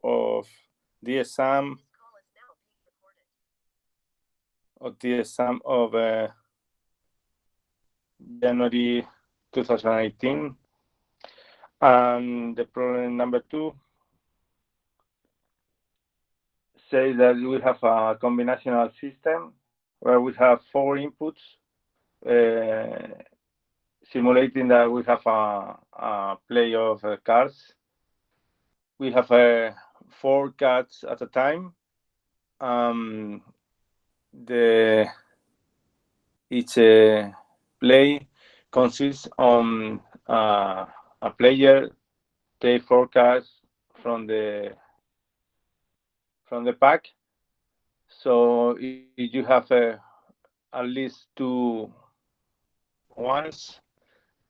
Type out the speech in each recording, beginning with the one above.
of the exam of January 2018. And the problem number 2 says that we have a combinational system where we have 4 inputs, simulating that we have a play of cards. We have 4 cards at a time. Each play consists on a player take 4 cards from the pack. So if you have at least 2 ones,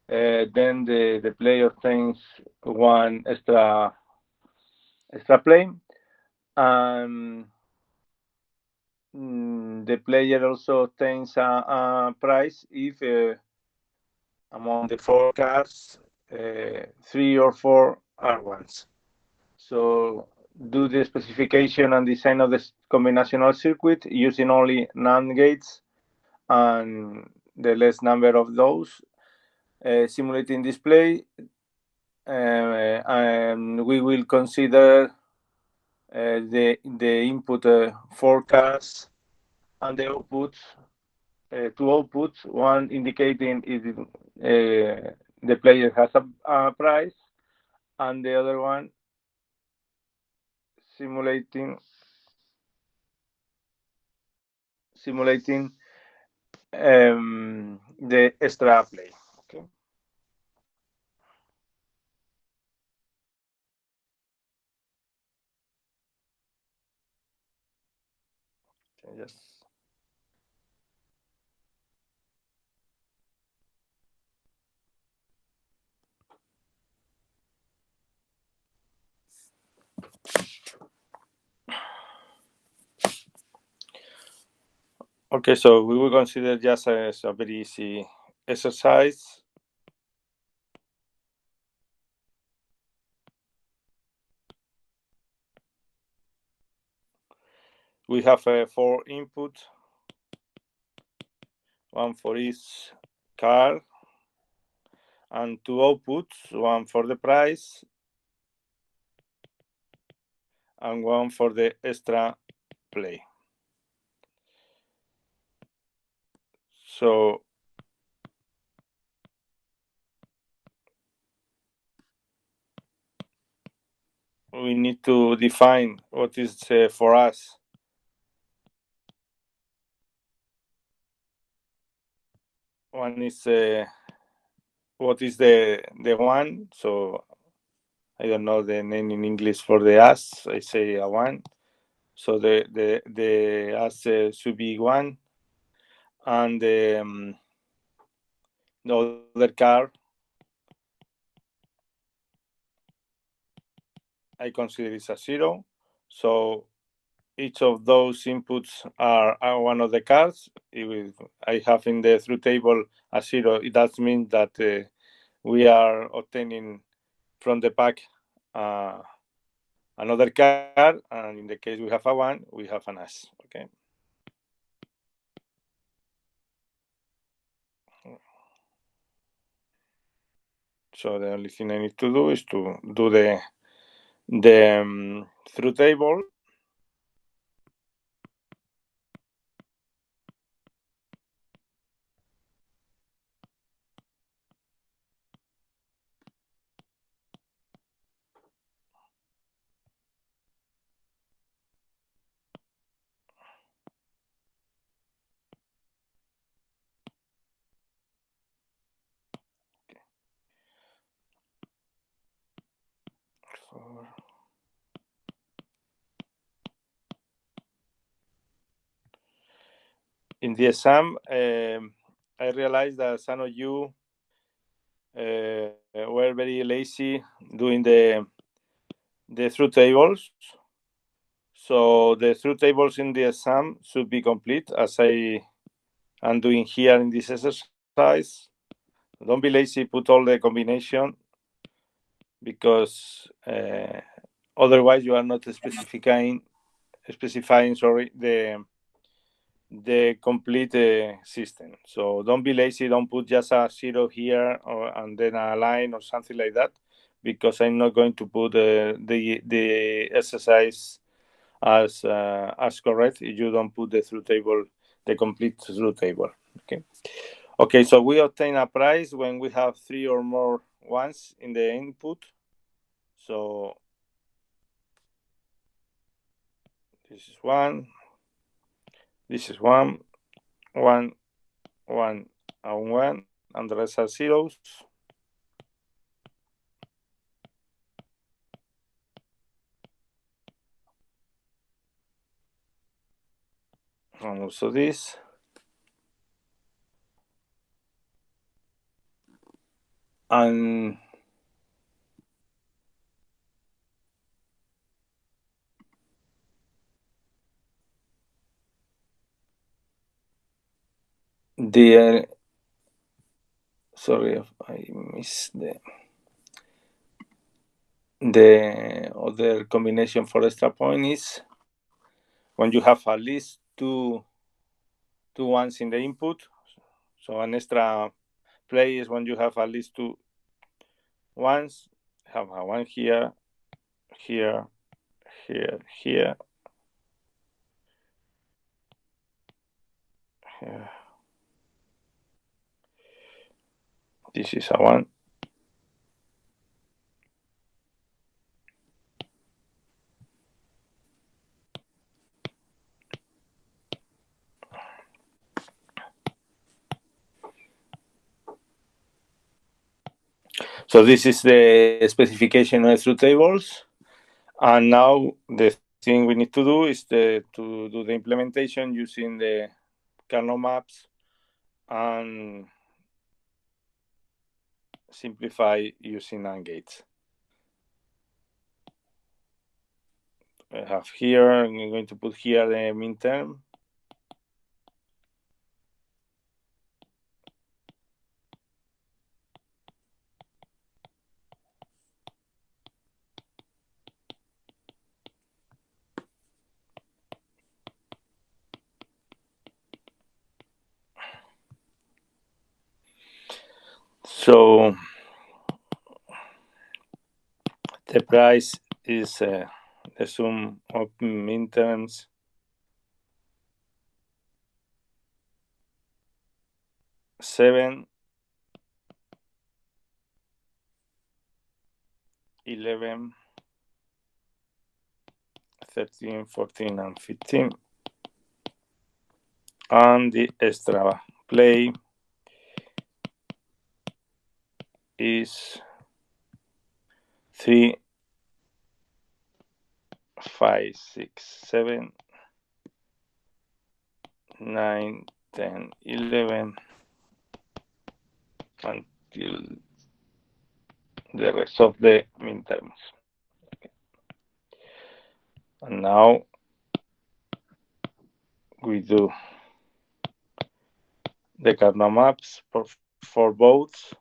then the player obtains 1 extra play, and the player also obtains a prize if among the 4 cards 3 or 4 are ones. So do the specification and design of the combinational circuit using only NAND gates and the less number of those, simulating display, and we will consider the input forecast and the outputs, 2 outputs, one indicating if the player has a prize, and the other one simulating the extra play. Okay. Yes. Okay, so we will consider just as a very easy exercise. We have 4 input, 1 for each card, and 2 outputs, 1 for the price and 1 for the extra play. So we need to define what is for us one is what is the one. So I don't know the name in English for the as. I say a 1. So the as should be 1, and the other card I consider is a 0. So each of those inputs are one of the cards. If I have in the through table a 0, it does mean that we are obtaining from the pack another card, and in the case we have a 1, we have an as. Okay. So the only thing I need to do is to do the through table. In the exam, I realized that some of you were very lazy doing the through tables. So the through tables in the exam should be complete, as I am doing here in this exercise. Don't be lazy, put all the combination, because Otherwise, you are not specifying the complete system. So don't be lazy. Don't put just a 0 here and then a line or something like that, because I'm not going to put the exercise as correct if you don't put the through table, the complete through table. Okay, so we obtain a price when we have 3 or more ones in the input. So this is 1, this is 1, 1, 1, and 1, and the rest are zeros. And also this. And sorry, I missed the other combination for extra point is when you have at least two ones in the input. So an extra play is when you have at least 2 ones. Have a 1 here, here, here, here. Here. This is a 1. So this is the specification of through tables. And now the thing we need to do is to do the implementation using the kernel maps and simplify using AND gates. I have here, I'm going to put here the min term. So the price is the sum of min terms seven, 11, 13, 14, and 15. And the extra play is 3, 5, 6, 7, 9, 10, 11, until the rest of the min terms. Okay. And now we do the kernel maps for both.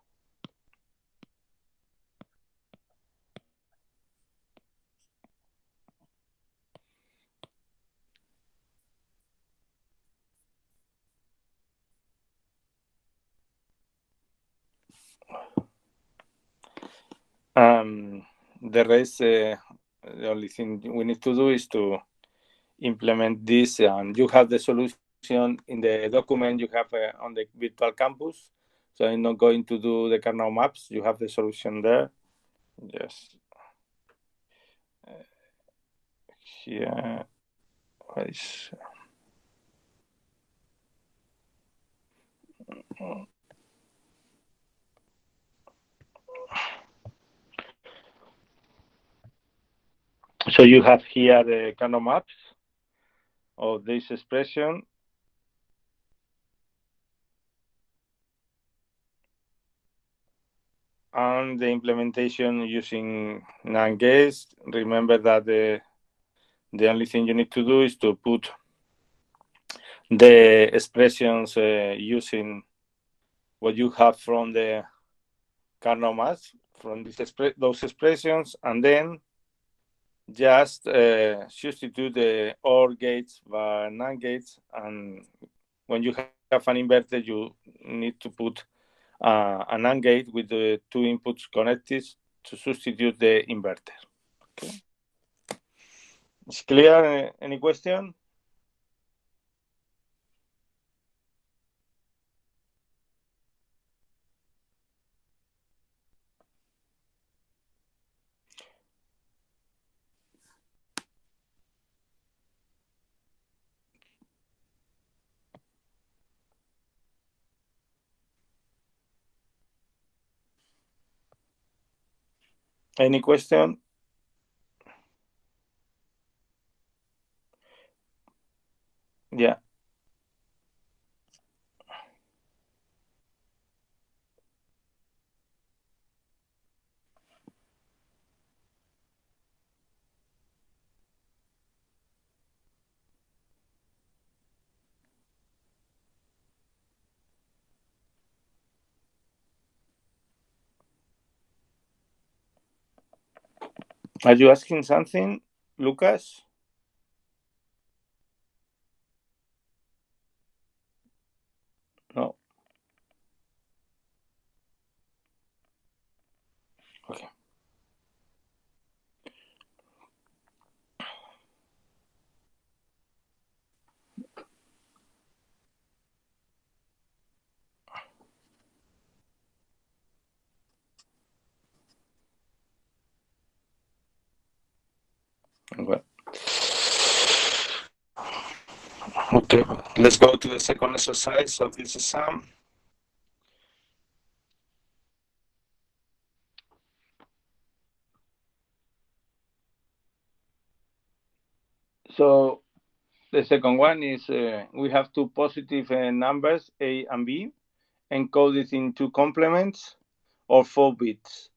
The rest, the only thing we need to do is to implement this, and you have the solution in the document you have on the virtual campus. So I'm not going to do the kernel maps. You have the solution there. Yes. Here. So you have here the kernel maps of this expression. And the implementation using NAND gates. Remember that the only thing you need to do is to put the expressions using what you have from the kernel maps, from those expressions, and then just substitute the OR gates by NAND gates, and when you have an inverter, you need to put an AND gate with the two inputs connected to substitute the inverter. Okay. It's clear? Any question? Any question? Yeah. Are you asking something, Lucas? No. Okay. Well. Okay. Let's go to the second exercise of this exam. So the second one is we have two positive numbers, A and B, encoded in two complements or 4 bits.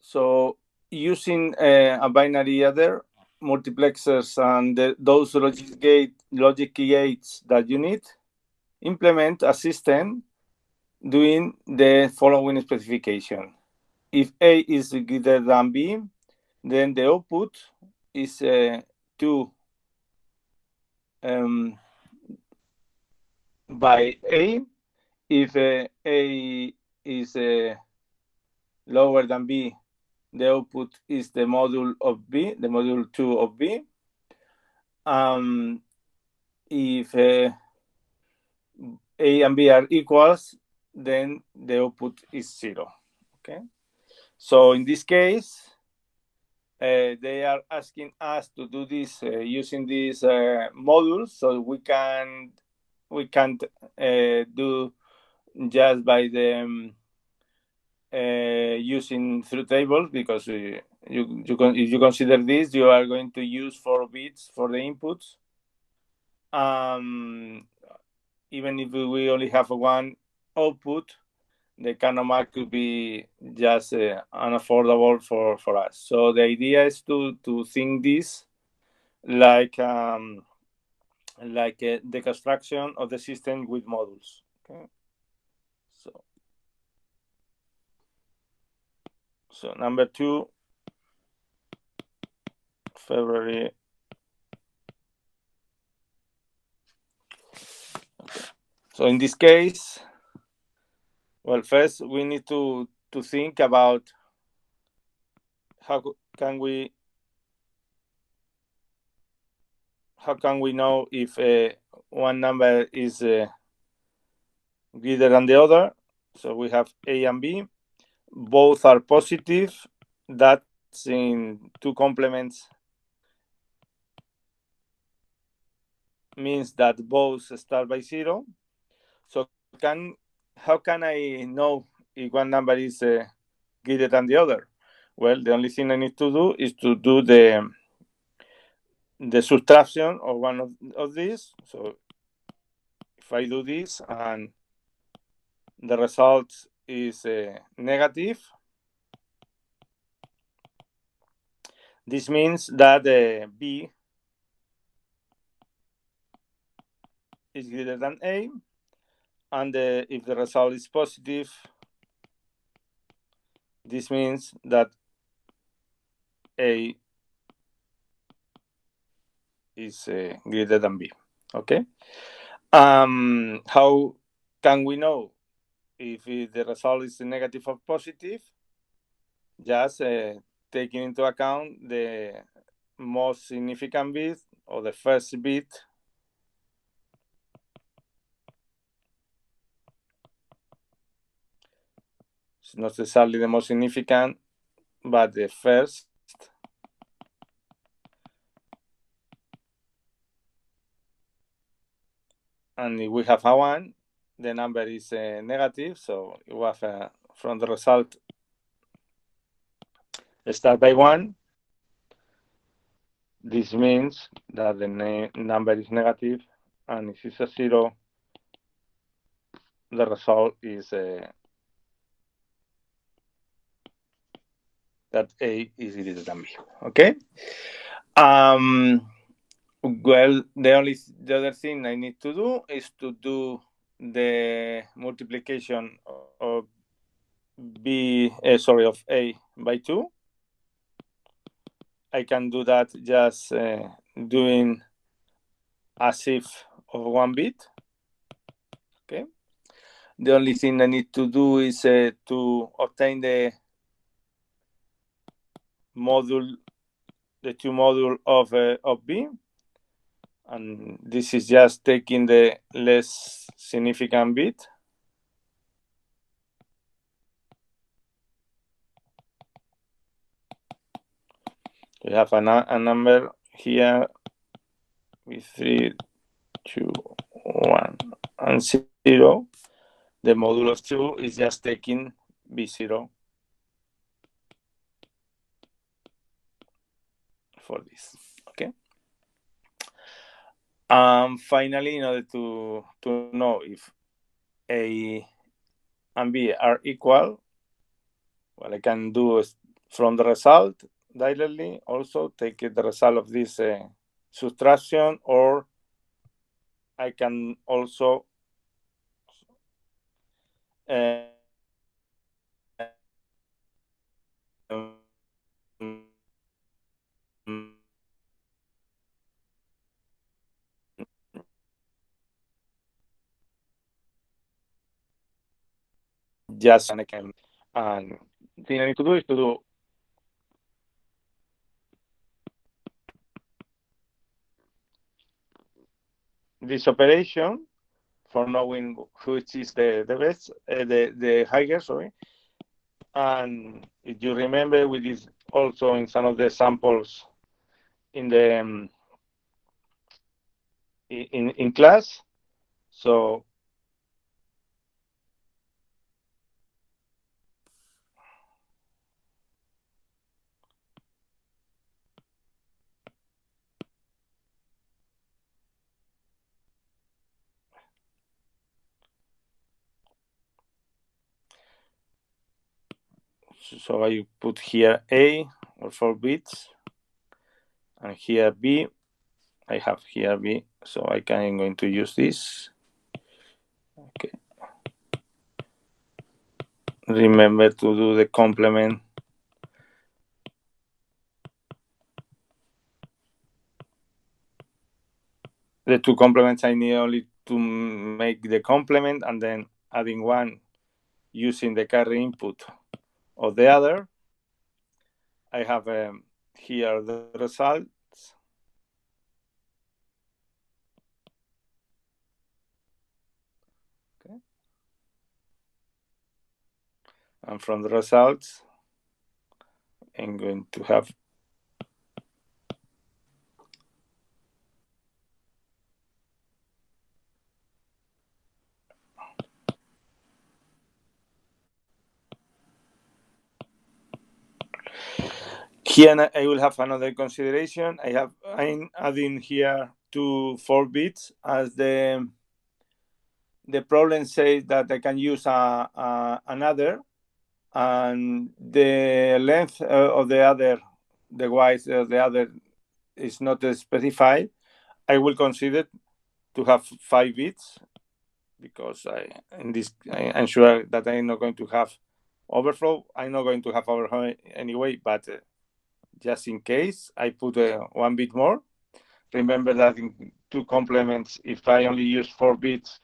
So using a binary adder, multiplexers, and those logic gates that you need, implement a system doing the following specification. If A is greater than B, then the output is 2 by A. If A is lower than B, the output is the module of B, the module 2 of B. If A and B are equals, then the output is 0. Okay. So in this case, they are asking us to do this using these modules, so we can't do just by the using through tables, because if you consider this, you are going to use 4 bits for the inputs. Even if we only have one output, the Canoma could be just unaffordable for us. So the idea is to think this like the construction of the system with modules. Okay. So number 2, February. Okay. So in this case, well, first we need to think about how can we know if one number is greater than the other. So we have A and B, both are positive. That's in two complements, means that both start by 0. So how can I know if one number is greater than the other? Well, the only thing I need to do is to do the subtraction of one of these. So if I do this and the result is negative, this means that B is greater than A, and if the result is positive, this means that A is greater than B. Okay. How can we know if the result is negative or positive? Just taking into account the most significant bit or the first bit it's not necessarily the most significant, but the first. And if we have a 1, the number is negative, so we have from the result start by 1. This means that the number is negative, and if it's a 0, the result is that A is greater than B. Okay. Well, the other thing I need to do is to do the multiplication of of A by 2. I can do that just doing a shift of 1 bit. Okay. The only thing I need to do is to obtain the two module of B, and this is just taking the less significant bit. We have a number here with 3, 2, 1, and 0. The modulus 2 is just taking B0 for this. Okay. Finally, in order to know if A and B are equal, what I can do is from the result directly also take the result of this subtraction, or I can also just and I can, and the thing I need to do is to do this operation for knowing which is the best, the higher, sorry. And if you remember, we did also in some of the samples in the in class. So I put here A or 4 bits, and here B. I have here B, so I'm going to use this. Okay. Remember to do the complement. The two complements, I need only to make the complement and then adding 1 using the carry input of the other. I have here the results. Okay. And from the results, I'm going to have here. I will have another consideration. I'm adding here 2 4 bits as the problem says that I can use another, and the length of the other, the width of the other is not specified. I will consider to have 5 bits because I'm sure that I'm not going to have overflow. I'm not going to have overflow anyway, but just in case, I put one bit more. Remember that in two complements, if I only use 4 bits,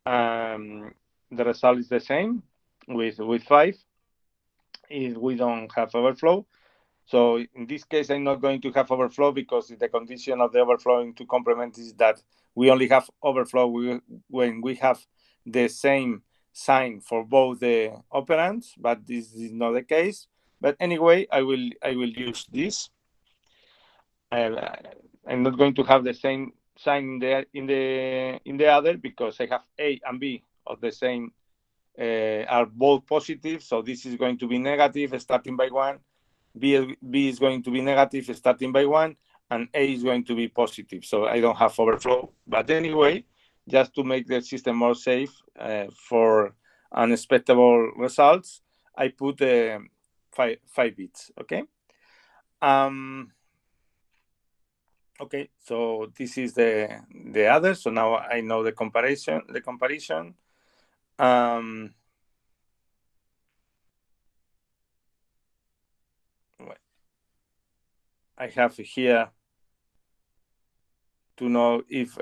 the result is the same with 5 if we don't have overflow. So in this case, I'm not going to have overflow because the condition of the overflowing to complement is that we only have overflow when we have the same sign for both the operands, but this is not the case. But anyway, I will use this. I'm not going to have the same sign in the other because I have A and B of the same are both positive. So this is going to be negative starting by 1. B is going to be negative starting by 1, and A is going to be positive. So I don't have overflow. But anyway, just to make the system more safe for unexpectable results, I put 5 bits. Okay. Okay. So this is the other. So now I know the comparison. I have here to know if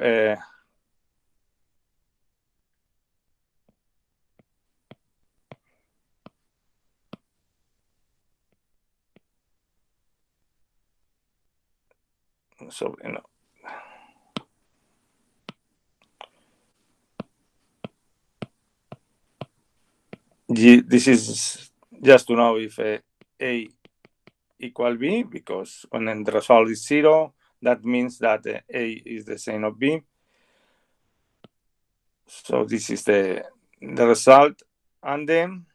so this is just to know if A equal B, because when the result is 0, that means that A is the same of B. So this is the result, and then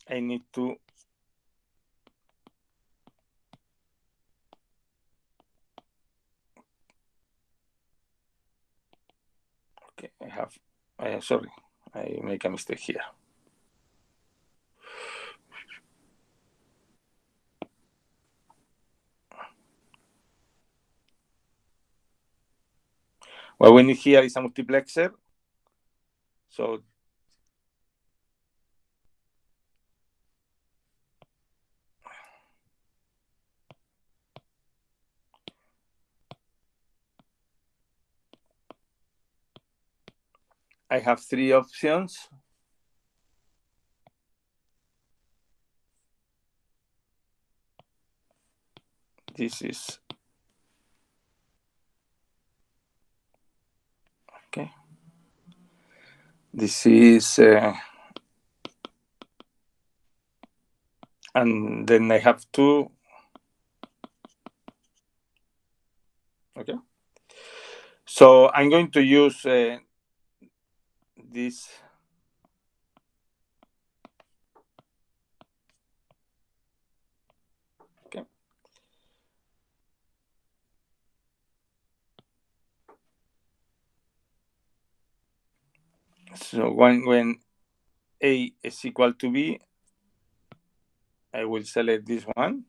I need to I have sorry, I make a mistake here. What we need here is a multiplexer. So I have 3 options. This is okay. This is and then I have 2. Okay. So I'm going to use this. Okay. So when A is equal to B, I will select this one.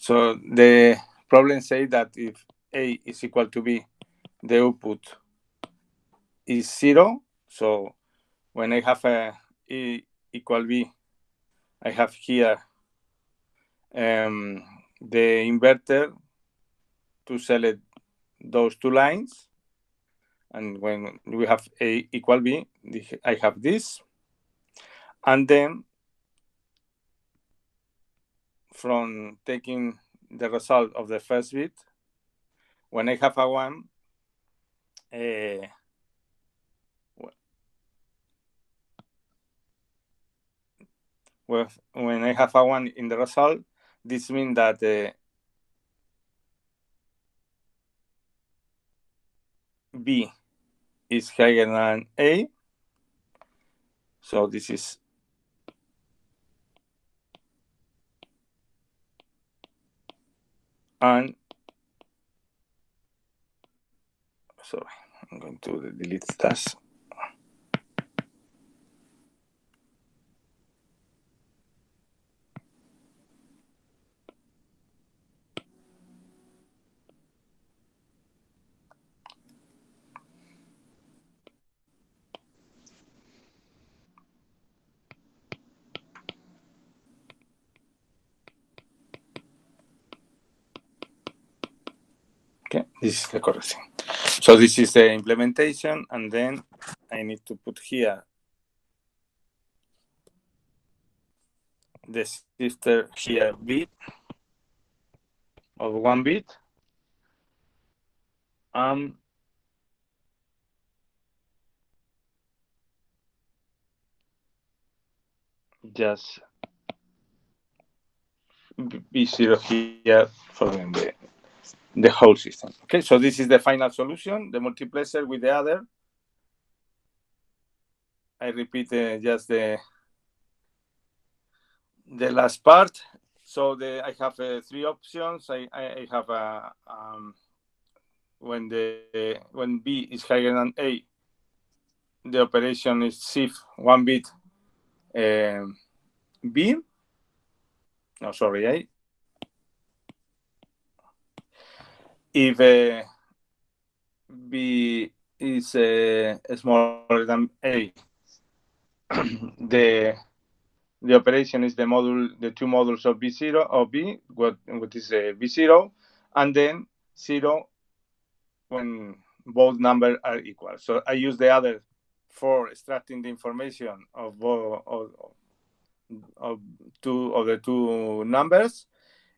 So the problem says that if A is equal to B, the output is 0. So when I have A equal B, I have here the inverter to select those 2 lines. And when we have A equal B, I have this. And then from taking the result of the first bit, when I have a 1, when I have a 1 in the result, this means that B is higher than A. So this is and sorry, I'm going to delete that. Okay, this is the correct thing. So this is the implementation, and then I need to put here the shifter here bit of 1 bit. Just B0 here for the whole system. Okay, so this is the final solution, the multiplexer with the other. I repeat just the last part. So I have 3 options. I have when B is higher than A, the operation is shift 1 bit B. No, sorry, A. If B is smaller than A, the operation is the 2 modules of B0 or B, what is B0, and then 0 when both numbers are equal. So I use the other for extracting the information of the 2 numbers.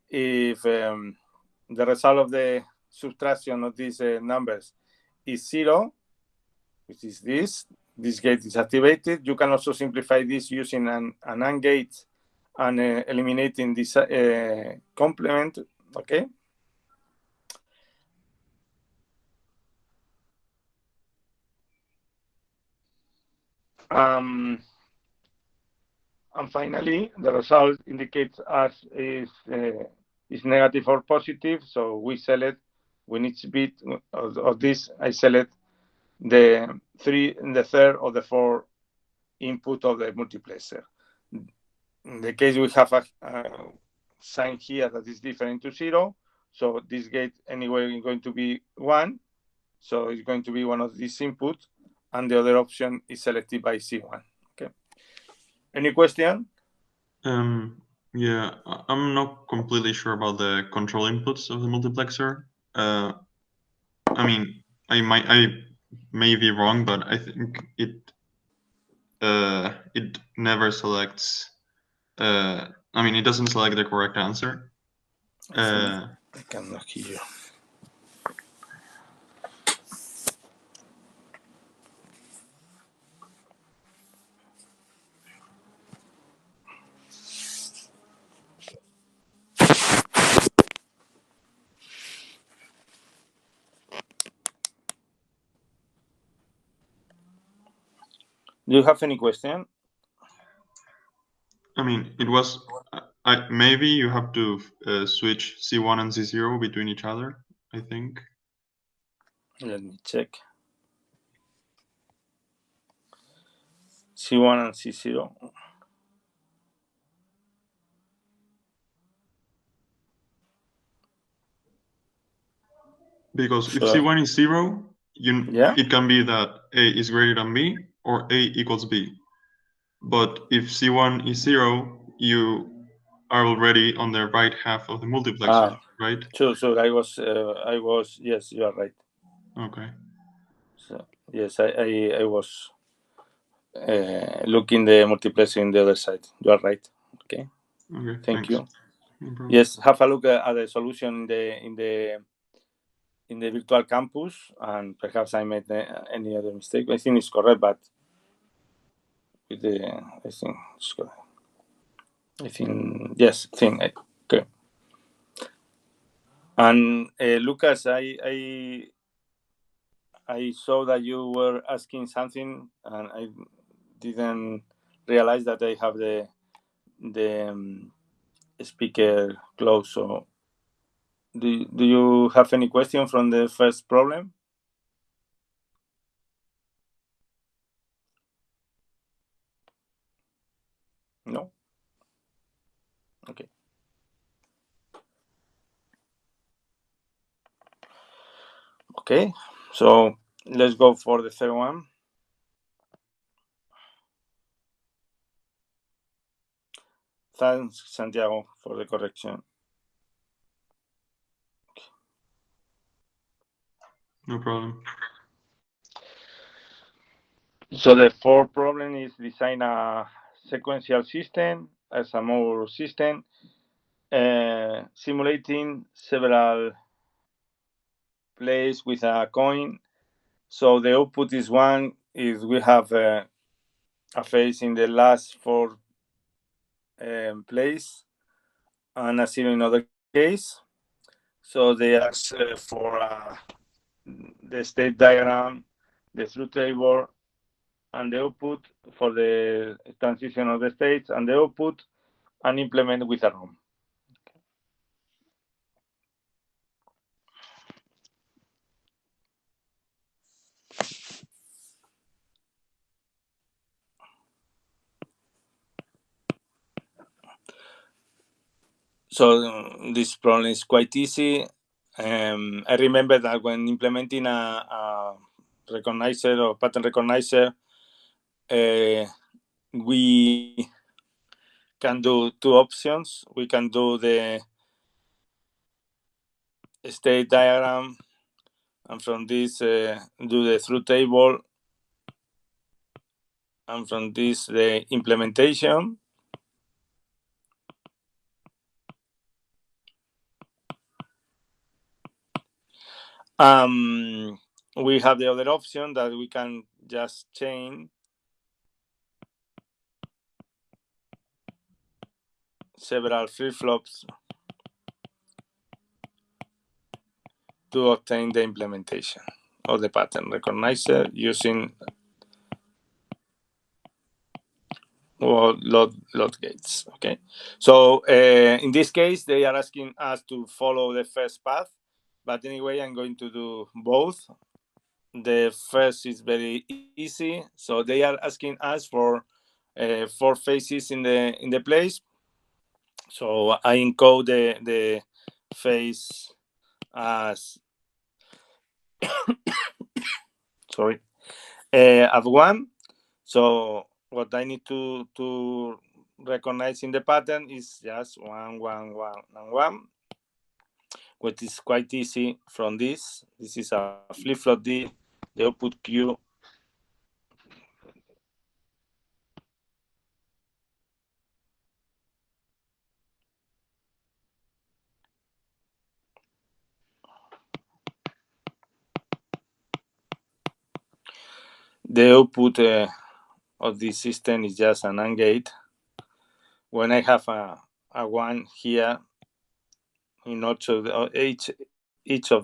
If the result of the subtraction of these numbers is 0, which is this gate is activated. You can also simplify this using an AND gate and eliminating this complement. Okay. And finally, the result indicates us is negative or positive. So we select when each bit of this, I select the third or the fourth input of the multiplexer. In the case we have a sign here that is different to 0, so this gate anyway is going to be 1, so it's going to be one of these inputs, and the other option is selected by C1. Okay. Any question? Yeah, I'm not completely sure about the control inputs of the multiplexer. I mean, I may be wrong, but I think it never selects. I mean, it doesn't select the correct answer. I cannot hear you. Do you have any question? I mean, it was. Maybe you have to switch C1 and C0 between each other, I think. Let me check. C1 and C0. Because if C1 is 0, it can be that A is greater than B or A equals B. But if C1 is 0, you are already on the right half of the multiplexer, right? Sure. I was. Yes, you are right. Okay. So yes, I was looking the multiplexer in the other side. You are right. Okay. Okay. Thank you. No, yes, have a look at the solution in the virtual campus, and perhaps I made any other mistake. I think it's correct, but with I think it's correct. I think yes. Okay. And Lucas, I saw that you were asking something, and I didn't realize that I have the speaker closed. So, do you have any question from the first problem? No. Okay. Okay. So let's go for the third one. Thanks, Santiago, for the correction. No problem. So the fourth problem is design a sequential system as a more system, simulating several plays with a coin. So the output is one if we have a phase in the last four plays and a zero in other case. So they ask for the state diagram, the truth table, and the output for the transition of the states and the output, and implement with a ROM. So this problem is quite easy. I remember that when implementing a recognizer or pattern recognizer, we can do two options. We can do the state diagram, and from this do the truth table, and from this the implementation. We have the other option that we can just chain several flip-flops to obtain the implementation of the pattern recognizer using load gates. Okay, so in this case they are asking us to follow the first path, but anyway I'm going to do both. The first is very easy, so they are asking us for 4 phases in the place. So I encode the phase as sorry as 1. So what I need to recognize in the pattern is just 1, 1, 1, and 1, which is quite easy from this. This is a flip-flop D, the output Q. The output of this system is just an AND gate. When I have a 1 here in each of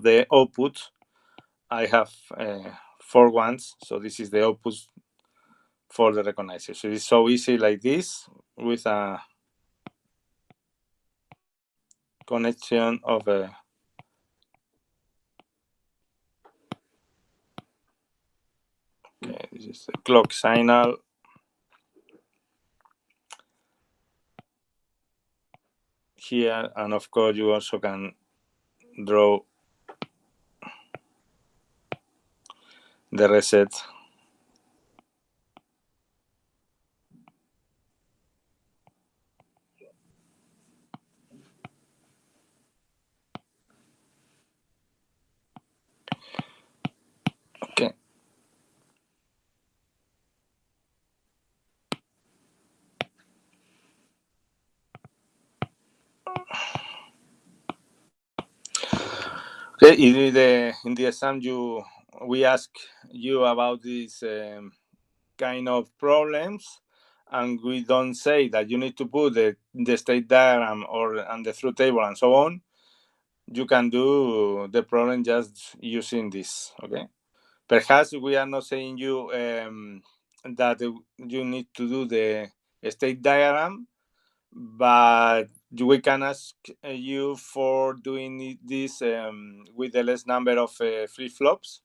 the outputs, I have 4 ones. So this is the output for the recognizer. So it's so easy like this with a connection of a okay, this is the clock signal. Here, and of course you also can draw the reset. Okay. Okay, in the exam we ask you about these kind of problems, and we don't say that you need to put the state diagram and the truth table and so on. You can do the problem just using this. Okay, perhaps we are not saying you that you need to do the state diagram, but we can ask you for doing this with the less number of flip-flops.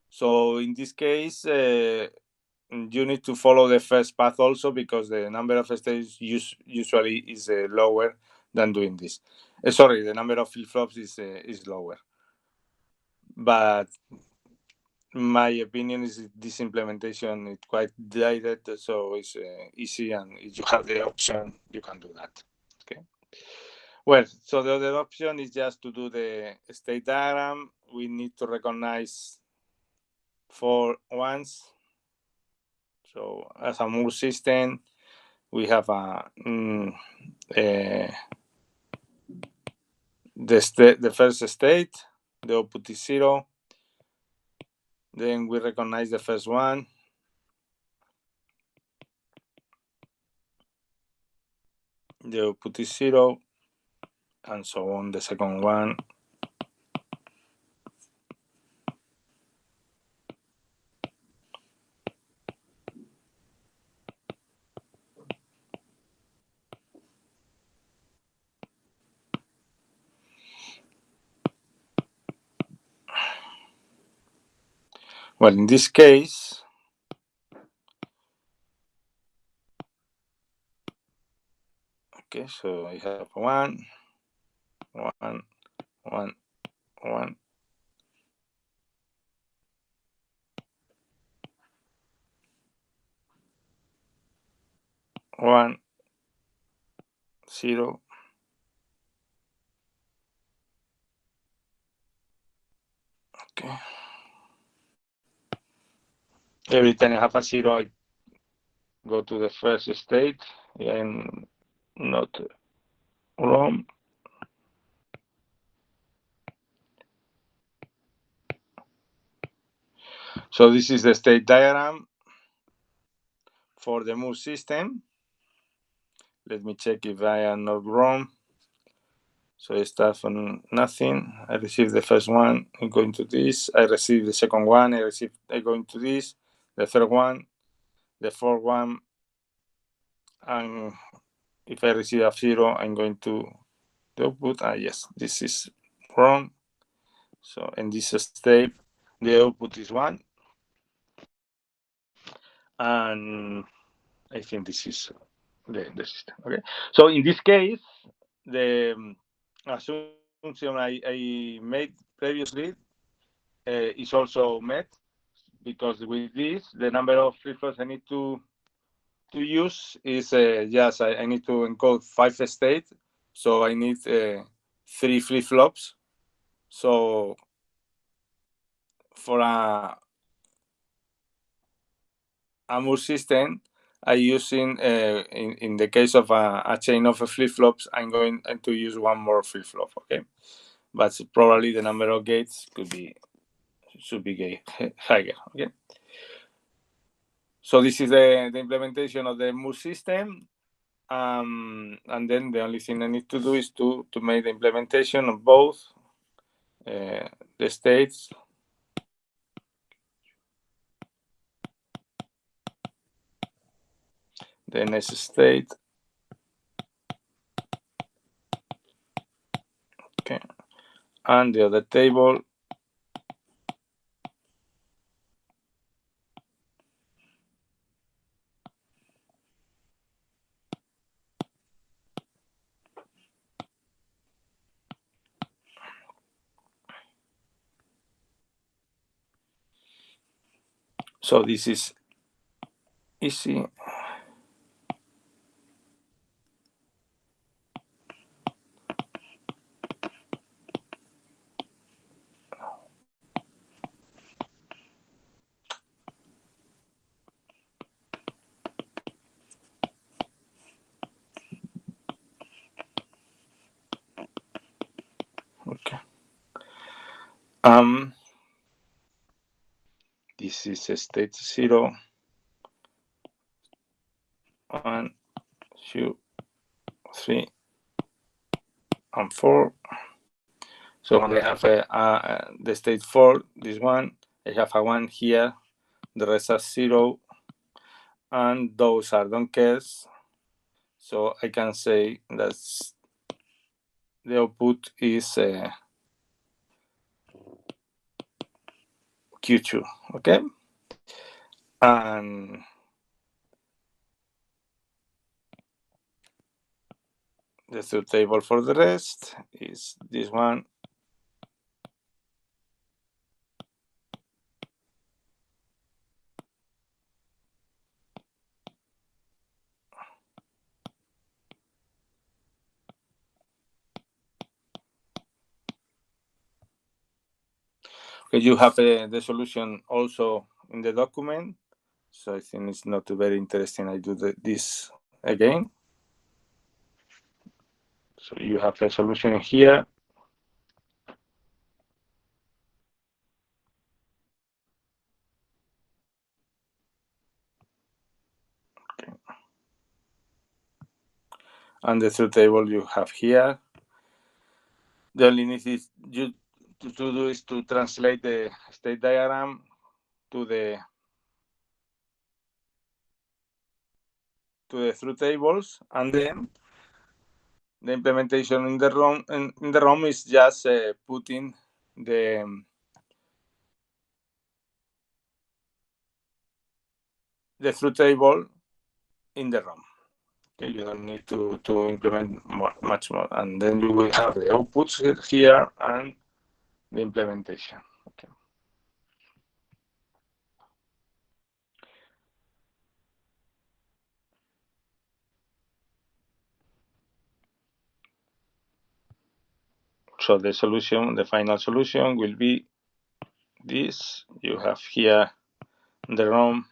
So in this case, you need to follow the first path also, because the number of states usually is lower than doing this. Sorry, the number of flip-flops is lower. But my opinion is this implementation is quite direct, so it's easy, and if you have the option, you can do that. Okay. Well, so the other option is just to do the state diagram we need to recognize 4 ones. So as a Moore system, we have the first state, the output is 0. Then we recognize the first one. The output is 0, and so on, the second one. Well, in this case, okay, so I have 1, 1, 1, 1. One, 0. Okay. Every time I have a 0, I go to the first state and not wrong. So this is the state diagram for the Moore system. Let me check if I am not wrong. So I start from nothing. I receive the first one, I go into this. I receive the second one, I go into this. The third one, the fourth one, and if I receive a 0, I'm going to the output. Yes, this is wrong. So in this step, the output is 1. And I think this is the system. Okay. So in this case, the assumption I made previously is also met, because with this, the number of flip-flops I need to use is just I need to encode 5 states, so I need 3 flip-flops. So for a Moore system, I using in the case of a chain of flip-flops, I'm going to use 1 more flip-flop. Okay, but probably the number of gates should be higher. Okay. So this is the implementation of the Moore system. And then the only thing I need to do is to make the implementation of both the states. The next state. Okay. And the other table. So this is easy. Okay. This is a state 0, 1, 2, 3, and 4. So when I have the state 4, this one, I have a 1 here, the rest are 0, and those are don't cares. So I can say that the output is Q2. Okay, and the third table for the rest is this one. You have the solution also in the document, so I think it's not very interesting. I do this again. So you have a solution here. Okay. And the truth table you have here. The only thing is you to do is to translate the state diagram to the truth tables, and then the implementation in the ROM is just putting the truth table in the ROM. Okay, you don't need to implement much more, and then you will have the outputs here and the implementation. Okay. So the solution, the final solution will be this. You have here the ROM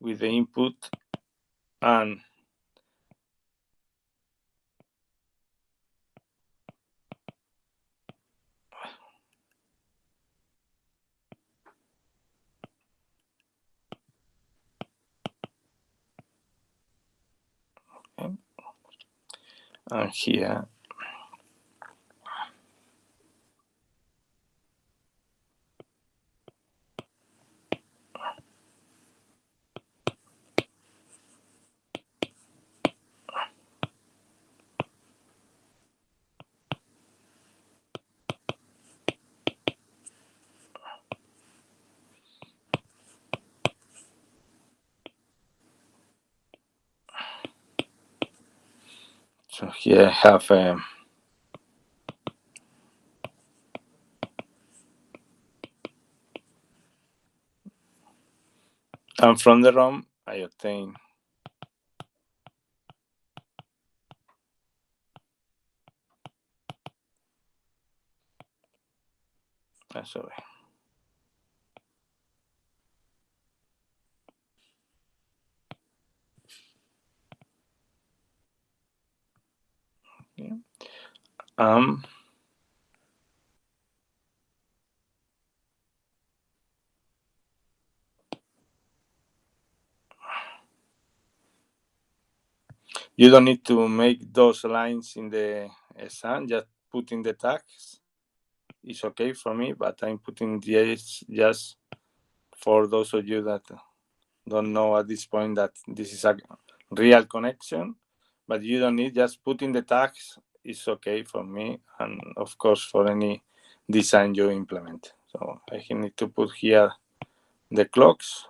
with the input and okay. And here so here I have and from the ROM I obtain sorry. Yeah. You don't need to make those lines in the exam, just putting the tags. It's okay for me, but I'm putting this just for those of you that don't know at this point that this is a real connection, but you don't need, just putting the tags is okay for me, and of course for any design you implement. So I need to put here the clocks.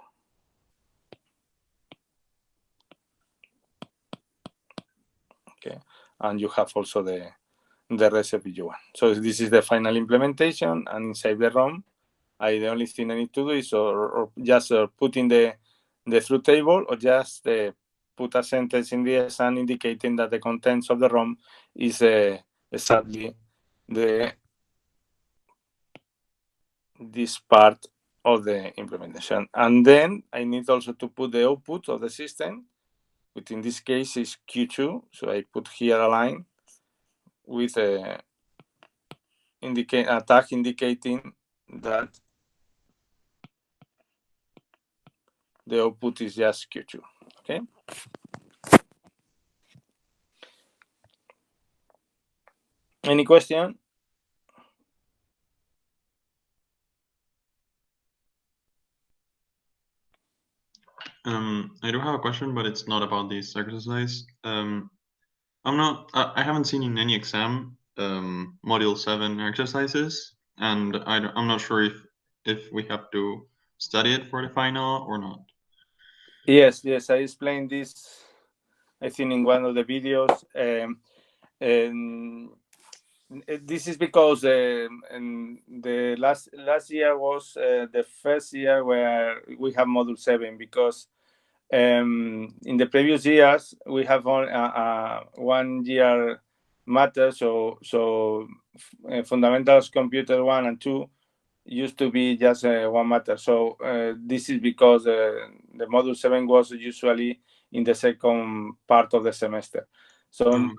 Okay, and you have also the recipe you want. So this is the final implementation, and inside the ROM, the only thing I need to do is or just put in the truth table, or just put a sentence in the exam indicating that the contents of the ROM is exactly this part of the implementation. And then I need also to put the output of the system, which in this case is Q2. So I put here a line with a tag indicating that the output is just Q2. Okay. Any question? I do have a question, but it's not about this exercise. I haven't seen in any exam module 7 exercises, and I'm not sure if we have to study it for the final or not. Yes, I explained this, I think, in one of the videos. And this is because the last year was the first year where we have module 7, because in the previous years we have only 1 year matter, so Fundamentals Computer 1 and 2 used to be just one matter. So this is because the module 7 was usually in the second part of the semester. So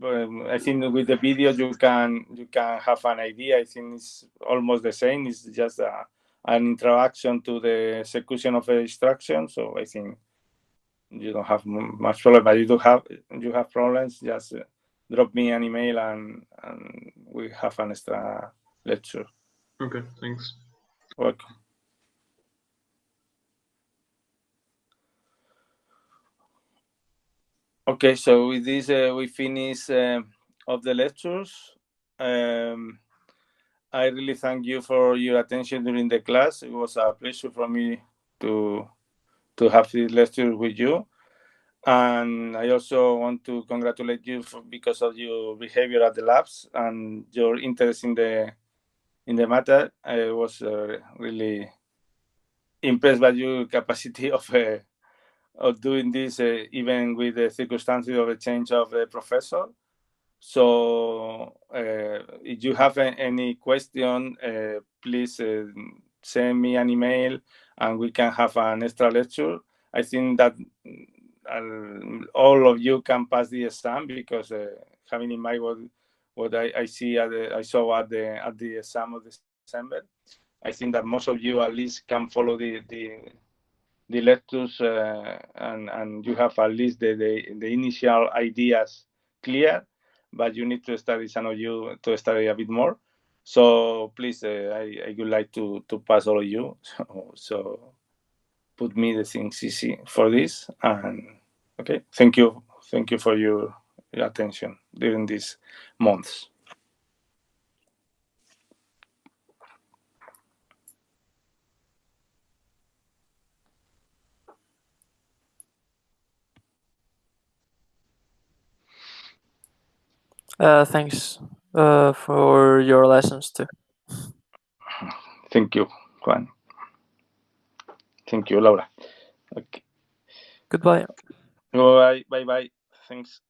I think with the video you can have an idea. I think it's almost the same. It's just an introduction to the execution of the instruction. So I think you don't have much problem. But you have problems, just drop me an email and we have an extra lecture. Okay, thanks. Welcome. Okay, so with this we finish of the lectures. I really thank you for your attention during the class. It was a pleasure for me to have this lecture with you. And I also want to congratulate you because of your behavior at the labs and your interest in the matter. I was really impressed by your capacity of doing this, even with the circumstances of the change of the professor. So if you have any question, please send me an email and we can have an extra lecture. I think that all of you can pass the exam because having in mind what I saw at the exam of December, I think that most of you at least can follow the lectures and you have at least the initial ideas clear, but you need to study, some of you to study a bit more. So please, I would like to pass all of you. So put me the things easy for this. And okay, thank you for your attention during these months. Thanks for your lessons too. Thank you, Juan. Thank you, Laura. Okay. Goodbye. Bye. Thanks.